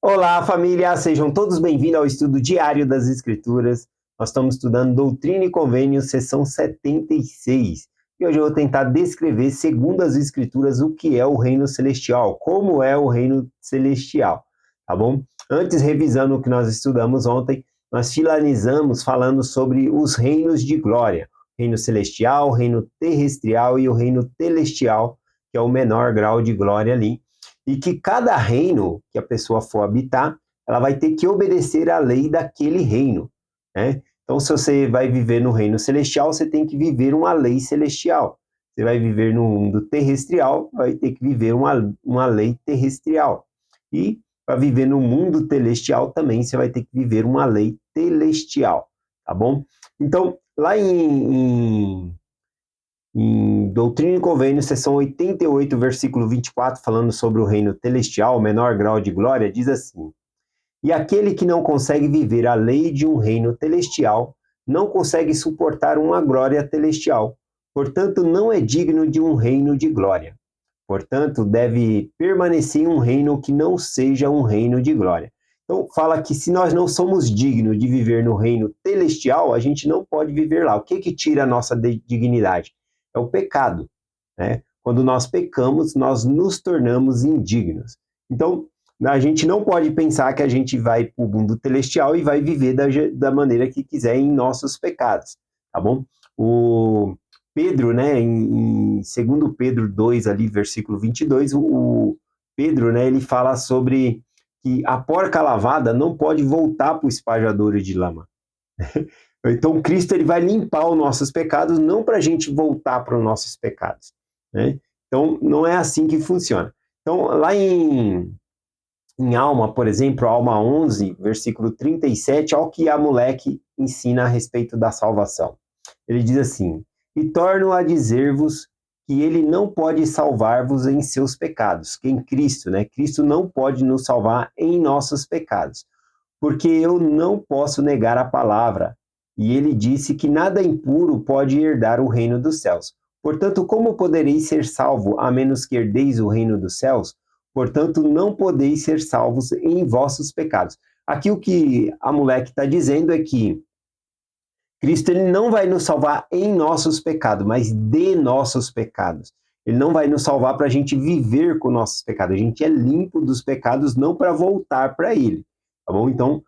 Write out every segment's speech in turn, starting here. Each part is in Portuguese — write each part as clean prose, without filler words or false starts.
Olá, família! Sejam todos bem-vindos ao estudo diário das Escrituras. Nós estamos estudando Doutrina e Convênios, sessão 76. E hoje eu vou tentar descrever, segundo as Escrituras, o que é o reino celestial, como é o reino celestial, tá bom? Antes, revisando o que nós estudamos ontem, nós finalizamos falando sobre os reinos de glória. Reino celestial, reino terrestrial e o reino telestial, que é o menor grau de glória ali. E que cada reino que a pessoa for habitar, ela vai ter que obedecer à lei daquele reino, né? Então, se você vai viver no reino celestial, você tem que viver uma lei celestial. Você vai viver no mundo terrestrial, vai ter que viver uma lei terrestrial. E para viver no mundo celestial também, você vai ter que viver uma lei celestial, tá bom? Então, lá em Doutrina e Convênios, seção 88, versículo 24, falando sobre o reino celestial, o menor grau de glória, diz assim: E aquele que não consegue viver a lei de um reino celestial, não consegue suportar uma glória celestial. Portanto, não é digno de um reino de glória. Portanto, deve permanecer em um reino que não seja um reino de glória. Então, fala que se nós não somos dignos de viver no reino celestial, a gente não pode viver lá. O que tira a nossa dignidade? É o pecado, né? Quando nós pecamos, nós nos tornamos indignos. Então, a gente não pode pensar que a gente vai para o mundo celestial e vai viver da maneira que quiser em nossos pecados, tá bom? O Pedro, né, em 2 Pedro 2, ali, versículo 22, o Pedro, né, ele fala sobre que a porca lavada não pode voltar para o espajadouro de lama. Então, Cristo ele vai limpar os nossos pecados, não para a gente voltar para os nossos pecados, né? Então, não é assim que funciona. Então, lá em Alma, por exemplo, Alma 11, versículo 37, olha o que Amaleque ensina a respeito da salvação. Ele diz assim: E torno a dizer-vos que ele não pode salvar-vos em seus pecados, que em Cristo, né? Cristo não pode nos salvar em nossos pecados, porque eu não posso negar a palavra. E ele disse que nada impuro pode herdar o reino dos céus. Portanto, como podereis ser salvo a menos que herdeis o reino dos céus? Portanto, não podeis ser salvos em vossos pecados. Aqui o que a moleque está dizendo é que Cristo ele não vai nos salvar em nossos pecados, mas de nossos pecados. Ele não vai nos salvar para a gente viver com nossos pecados. A gente é limpo dos pecados não para voltar para ele, tá bom? Então,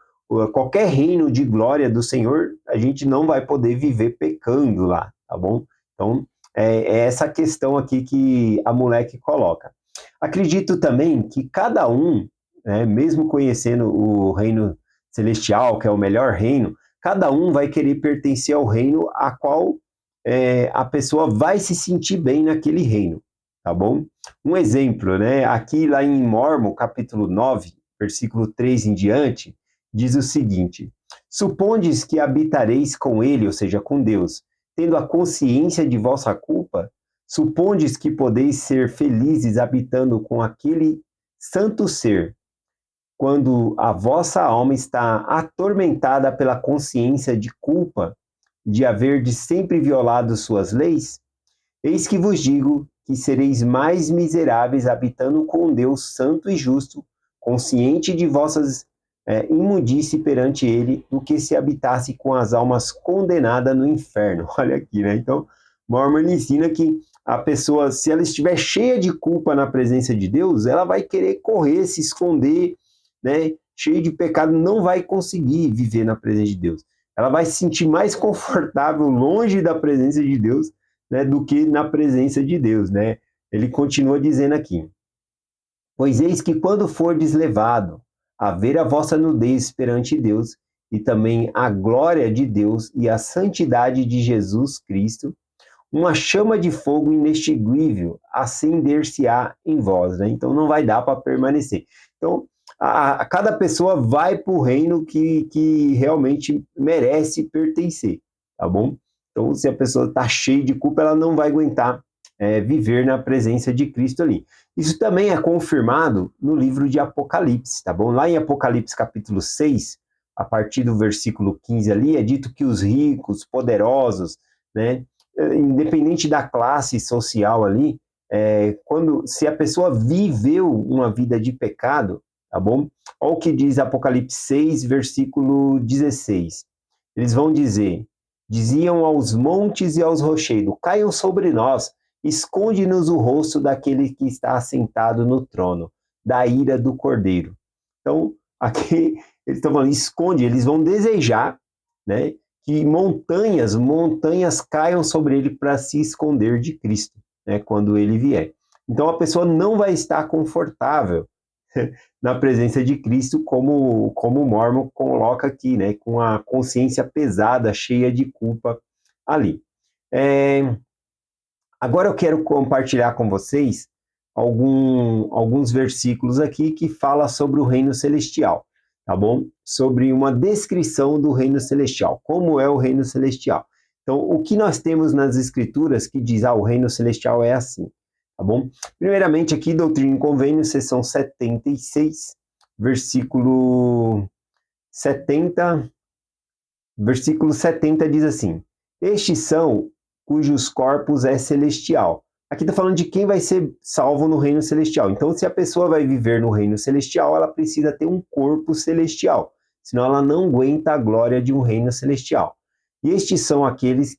qualquer reino de glória do Senhor, a gente não vai poder viver pecando lá, tá bom? Então, é essa questão aqui que a moleque coloca. Acredito também que cada um, né, mesmo conhecendo o reino celestial, que é o melhor reino, cada um vai querer pertencer ao reino a qual a pessoa vai se sentir bem naquele reino, tá bom? Um exemplo, né? Aqui lá em Mormon, capítulo 9, versículo 3 em diante, diz o seguinte: Supondes que habitareis com ele, ou seja, com Deus, tendo a consciência de vossa culpa? Supondes que podeis ser felizes habitando com aquele santo ser, quando a vossa alma está atormentada pela consciência de culpa de haver de sempre violado suas leis? Eis que vos digo que sereis mais miseráveis habitando com Deus santo e justo, consciente de vossas imundície perante ele, do que se habitasse com as almas condenadas no inferno. Olha aqui, né? Então, Mormon ensina que a pessoa, se ela estiver cheia de culpa na presença de Deus, ela vai querer correr, se esconder, né? Cheia de pecado, não vai conseguir viver na presença de Deus. Ela vai se sentir mais confortável longe da presença de Deus, né, do que na presença de Deus, né? Ele continua dizendo aqui: Pois eis que quando fordes levado a ver a vossa nudez perante Deus, e também a glória de Deus e a santidade de Jesus Cristo, uma chama de fogo inextinguível acender-se-á em vós, né? Então não vai dar para permanecer. Então, cada pessoa vai para o reino que realmente merece pertencer, tá bom? Então, se a pessoa está cheia de culpa, ela não vai aguentar viver na presença de Cristo ali. Isso também é confirmado no livro de Apocalipse, tá bom? Lá em Apocalipse capítulo 6, a partir do versículo 15 ali, é dito que os ricos, poderosos, né, independente da classe social ali, se a pessoa viveu uma vida de pecado, tá bom? Olha o que diz Apocalipse 6, versículo 16. Eles vão dizer: diziam aos montes e aos rochedos: caiam sobre nós, esconde-nos o rosto daquele que está assentado no trono, da ira do Cordeiro. Então, aqui eles estão falando, esconde, eles vão desejar, né, que montanhas caiam sobre ele para se esconder de Cristo, né, quando ele vier. Então a pessoa não vai estar confortável na presença de Cristo, como o Mormon coloca aqui, né, com a consciência pesada, cheia de culpa ali. Agora eu quero compartilhar com vocês alguns versículos aqui que fala sobre o reino celestial, tá bom? Sobre uma descrição do reino celestial, como é o reino celestial. Então, o que nós temos nas escrituras que diz, o reino celestial é assim, tá bom? Primeiramente aqui, Doutrina e Convênio, seção 76, versículo 70 diz assim: estes são cujos corpos é celestial. Aqui está falando de quem vai ser salvo no reino celestial. Então, se a pessoa vai viver no reino celestial, ela precisa ter um corpo celestial, senão ela não aguenta a glória de um reino celestial. E estes são aqueles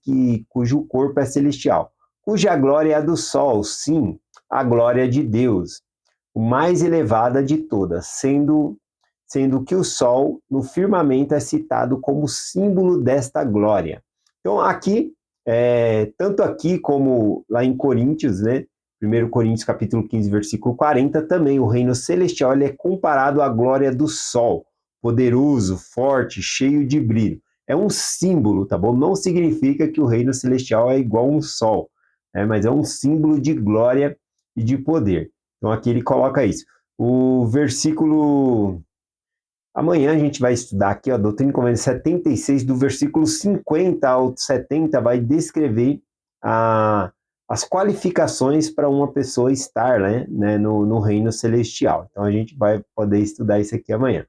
cujo corpo é celestial, cuja glória é a do sol, sim, a glória de Deus, o mais elevada de todas, sendo que o sol no firmamento é citado como símbolo desta glória. Então, aqui, tanto aqui como lá em Coríntios, né, 1 Coríntios capítulo 15, versículo 40, também o reino celestial ele é comparado à glória do sol, poderoso, forte, cheio de brilho. É um símbolo, tá bom? Não significa que o reino celestial é igual a um sol, mas é um símbolo de glória e de poder. Então, aqui ele coloca isso. O versículo... Amanhã a gente vai estudar aqui, ó, Doutrina e Convênio 76, do versículo 50 ao 70, vai descrever as qualificações para uma pessoa estar, né, no reino celestial. Então a gente vai poder estudar isso aqui amanhã.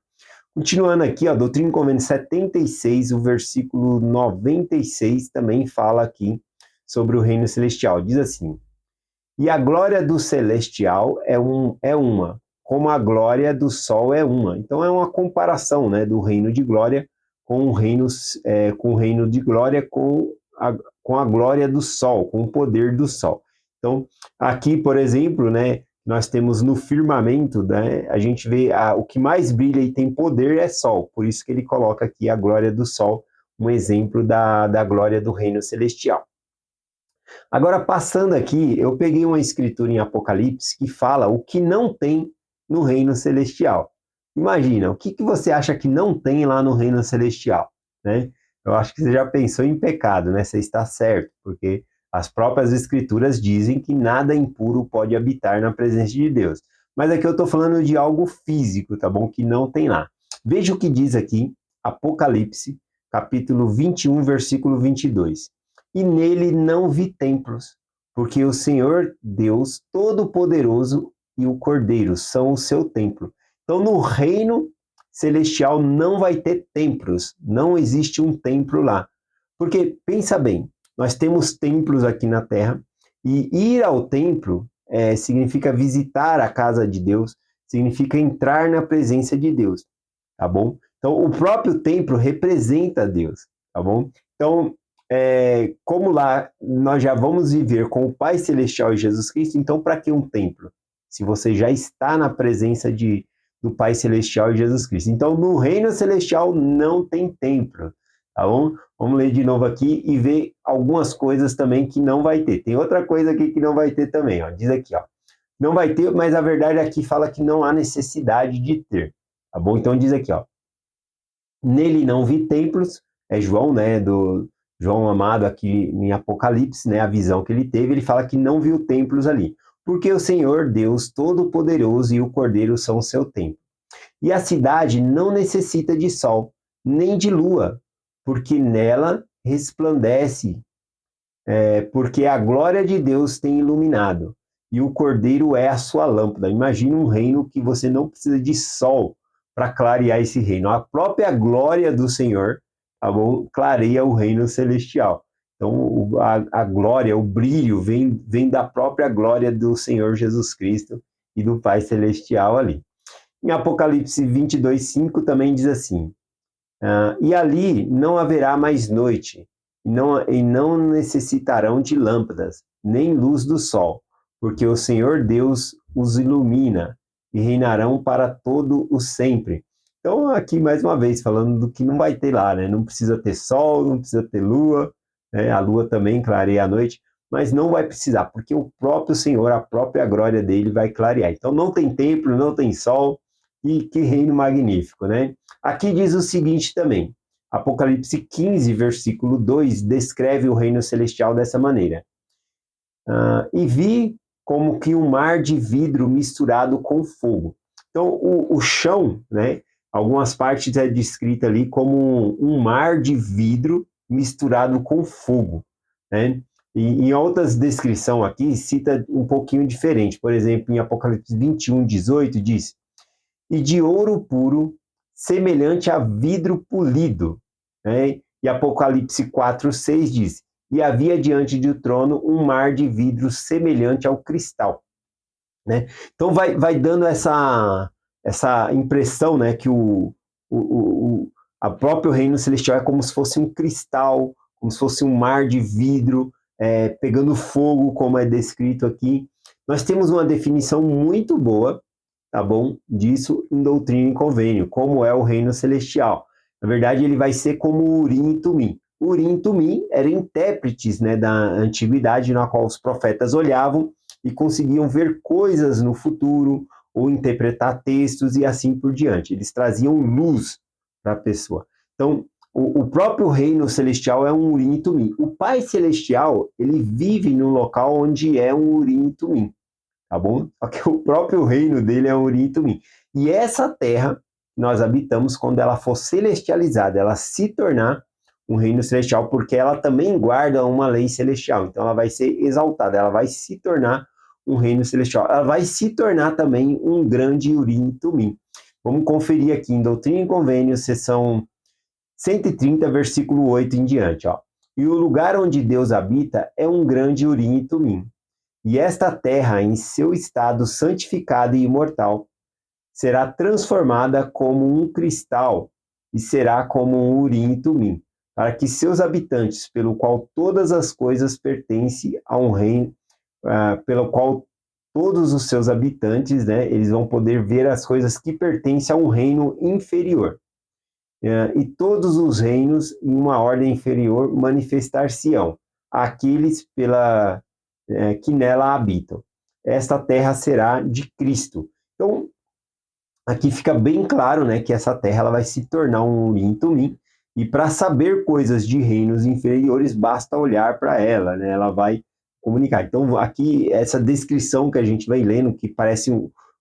Continuando aqui, ó, Doutrina e Convênio 76, o versículo 96 também fala aqui sobre o reino celestial. Diz assim: e a glória do celestial é uma, como a glória do sol é uma. Então é uma comparação, né, do reino de glória com o reino de glória com a glória do sol, com o poder do sol. Então aqui, por exemplo, né, nós temos no firmamento, né, a gente vê o que mais brilha e tem poder é sol. Por isso que ele coloca aqui a glória do sol, um exemplo da glória do reino celestial. Agora, passando aqui, eu peguei uma escritura em Apocalipse que fala o que não tem no reino celestial. Imagina, o que você acha que não tem lá no reino celestial, né? Eu acho que você já pensou em pecado, né? Você está certo, porque as próprias escrituras dizem que nada impuro pode habitar na presença de Deus. Mas aqui eu estou falando de algo físico, tá bom? Que não tem lá. Veja o que diz aqui, Apocalipse, capítulo 21, versículo 22. E nele não vi templos, porque o Senhor Deus Todo-Poderoso e o Cordeiro são o seu templo. Então, no reino celestial não vai ter templos, não existe um templo lá. Porque, pensa bem, nós temos templos aqui na Terra, e ir ao templo significa visitar a casa de Deus, significa entrar na presença de Deus, tá bom? Então, o próprio templo representa Deus, tá bom? Então, como lá nós já vamos viver com o Pai Celestial e Jesus Cristo, então para que um templo? Se você já está na presença do Pai Celestial e Jesus Cristo. Então, no reino celestial não tem templo, tá bom? Vamos ler de novo aqui e ver algumas coisas também que não vai ter. Tem outra coisa aqui que não vai ter também, ó. Diz aqui, ó. Não vai ter, mas a verdade aqui fala que não há necessidade de ter, tá bom? Então diz aqui, ó. Nele não vi templos, é João, né, do João amado aqui em Apocalipse, né, a visão que ele teve, ele fala que não viu templos ali, porque o Senhor Deus Todo-Poderoso e o Cordeiro são o seu templo. E a cidade não necessita de sol, nem de lua, porque nela resplandece, porque a glória de Deus tem iluminado, e o Cordeiro é a sua lâmpada. Imagina um reino que você não precisa de sol para clarear esse reino. A própria glória do Senhor, tá bom? Clareia o reino celestial. Então, a glória, o brilho, vem da própria glória do Senhor Jesus Cristo e do Pai Celestial ali. Em Apocalipse 22:5 também diz assim: e ali não haverá mais noite, e não necessitarão de lâmpadas, nem luz do sol, porque o Senhor Deus os ilumina e reinarão para todo o sempre. Então, aqui mais uma vez, falando do que não vai ter lá, né? Não precisa ter sol, não precisa ter lua, né? A lua também clareia a noite, mas não vai precisar, porque o próprio Senhor, a própria glória dele vai clarear. Então, não tem templo, não tem sol, e que reino magnífico, né? Aqui diz o seguinte também, Apocalipse 15, versículo 2, descreve o reino celestial dessa maneira. E vi como que um mar de vidro misturado com fogo. Então, o chão, né, algumas partes é descrita ali como um mar de vidro misturado com fogo, né? E em outras descrições aqui, cita um pouquinho diferente. Por exemplo, em Apocalipse 21:18 diz: e de ouro puro, semelhante a vidro polido. Né? E Apocalipse 4:6 diz: e havia diante do trono um mar de vidro semelhante ao cristal. Né? Então vai dando essa impressão, né, que a próprio reino celestial é como se fosse um cristal, como se fosse um mar de vidro, pegando fogo, como é descrito aqui. Nós temos uma definição muito boa, tá bom, disso em Doutrina e Convênio, como é o reino celestial. Na verdade, ele vai ser como Urim e Tumim. Urim e Tumim eram intérpretes, né, da antiguidade, na qual os profetas olhavam e conseguiam ver coisas no futuro ou interpretar textos e assim por diante. Eles traziam luz para a pessoa. Então, o próprio reino celestial é um Urim e Tumim. O Pai Celestial, ele vive no local onde é um Urim e Tumim, tá bom? Só que o próprio reino dele é um Urim e Tumim. E essa terra nós habitamos, quando ela for celestializada, ela se tornar um reino celestial, porque ela também guarda uma lei celestial. Então ela vai ser exaltada, ela vai se tornar um reino celestial. Ela vai se tornar também um grande Urim e Tumim. Vamos conferir aqui em Doutrina e Convênio, seção 130, versículo 8 em diante. Ó. E o lugar onde Deus habita é um grande Urim e Tumim. E esta terra, em seu estado santificado e imortal, será transformada como um cristal e será como um Urim e Tumim, para que seus habitantes, pelo qual todas as coisas pertencem a um reino, pelo qual todos os seus habitantes, né, eles vão poder ver as coisas que pertencem a um reino inferior. E todos os reinos, em uma ordem inferior, manifestar-se-ão àqueles que nela habitam. Esta terra será de Cristo. Então, aqui fica bem claro, né, que essa terra ela vai se tornar um Urim e Tumim, e para saber coisas de reinos inferiores, basta olhar para ela, né, ela vai comunicar. Então, aqui, essa descrição que a gente vai lendo, que parece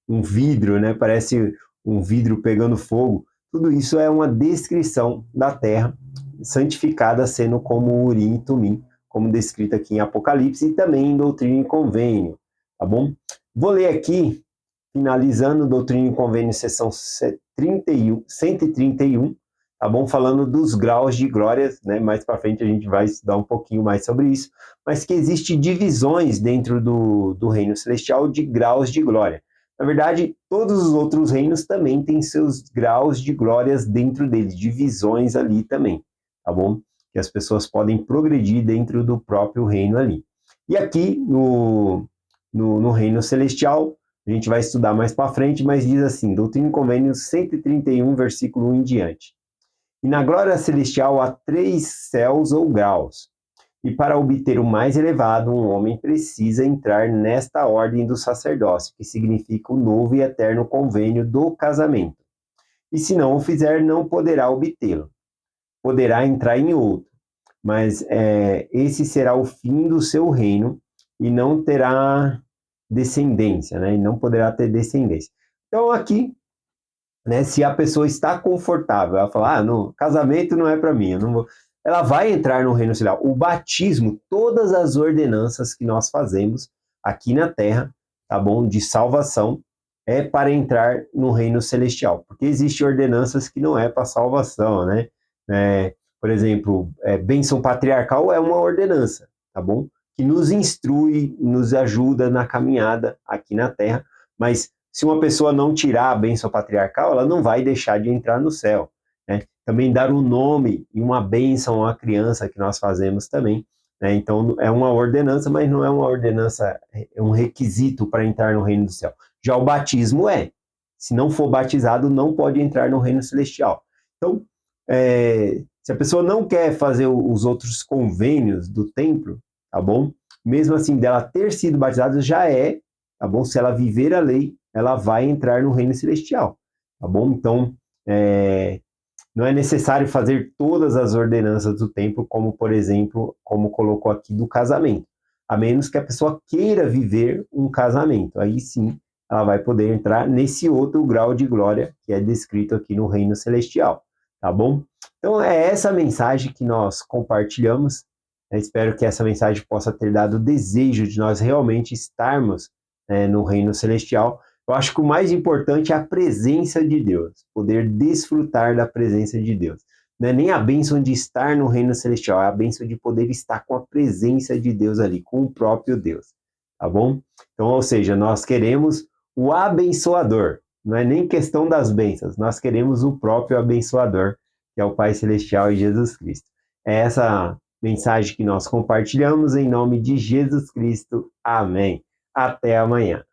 um vidro, né, parece um vidro pegando fogo, tudo isso é uma descrição da terra santificada, sendo como Urim e Tumim, como descrito aqui em Apocalipse e também em Doutrina e Convênio, tá bom? Vou ler aqui, finalizando Doutrina e Convênio, seção 131, tá bom? Falando dos graus de glória, né? Mais para frente a gente vai estudar um pouquinho mais sobre isso, mas que existe divisões dentro do reino celestial de graus de glória. Na verdade, todos os outros reinos também têm seus graus de glórias dentro deles, divisões ali também, tá bom? Que as pessoas podem progredir dentro do próprio reino ali. E aqui no reino celestial, a gente vai estudar mais para frente, mas diz assim, Doutrina e Convênio 131, versículo 1 em diante. E na glória celestial há 3 céus ou graus, e para obter o mais elevado, um homem precisa entrar nesta ordem do sacerdócio, que significa o novo e eterno convênio do casamento. E se não o fizer, não poderá obtê-lo. Poderá entrar em outro, mas esse será o fim do seu reino e não terá descendência, né? E não poderá ter descendência. Então aqui, né, se a pessoa está confortável, ela fala, não, casamento não é para mim, eu não vou. Ela vai entrar no reino celestial. O batismo, todas as ordenanças que nós fazemos aqui na terra, tá bom, de salvação, é para entrar no reino celestial, porque existem ordenanças que não é para salvação, né? Por exemplo, bênção patriarcal é uma ordenança, tá bom? Que nos instrui, nos ajuda na caminhada aqui na terra, mas se uma pessoa não tirar a bênção patriarcal, ela não vai deixar de entrar no céu, né? Também dar um nome e uma bênção a uma criança que nós fazemos também, né? Então é uma ordenança, mas não é uma ordenança, é um requisito para entrar no reino do céu. Já o batismo é. Se não for batizado, não pode entrar no reino celestial. Então, se a pessoa não quer fazer os outros convênios do templo, tá bom? Mesmo assim, dela ter sido batizada, já é, tá bom? Se ela viver a lei, ela vai entrar no reino celestial, tá bom? Então, não é necessário fazer todas as ordenanças do templo, como, por exemplo, como colocou aqui do casamento, a menos que a pessoa queira viver um casamento. Aí sim, ela vai poder entrar nesse outro grau de glória que é descrito aqui no reino celestial, tá bom? Então, é essa mensagem que nós compartilhamos. Eu espero que essa mensagem possa ter dado o desejo de nós realmente estarmos, no reino celestial. Eu acho que o mais importante é a presença de Deus, poder desfrutar da presença de Deus. Não é nem a bênção de estar no reino celestial, é a bênção de poder estar com a presença de Deus ali, com o próprio Deus, tá bom? Então, ou seja, nós queremos o abençoador, não é nem questão das bênçãos, nós queremos o próprio abençoador, que é o Pai Celestial e Jesus Cristo. É essa mensagem que nós compartilhamos em nome de Jesus Cristo. Amém. Até amanhã.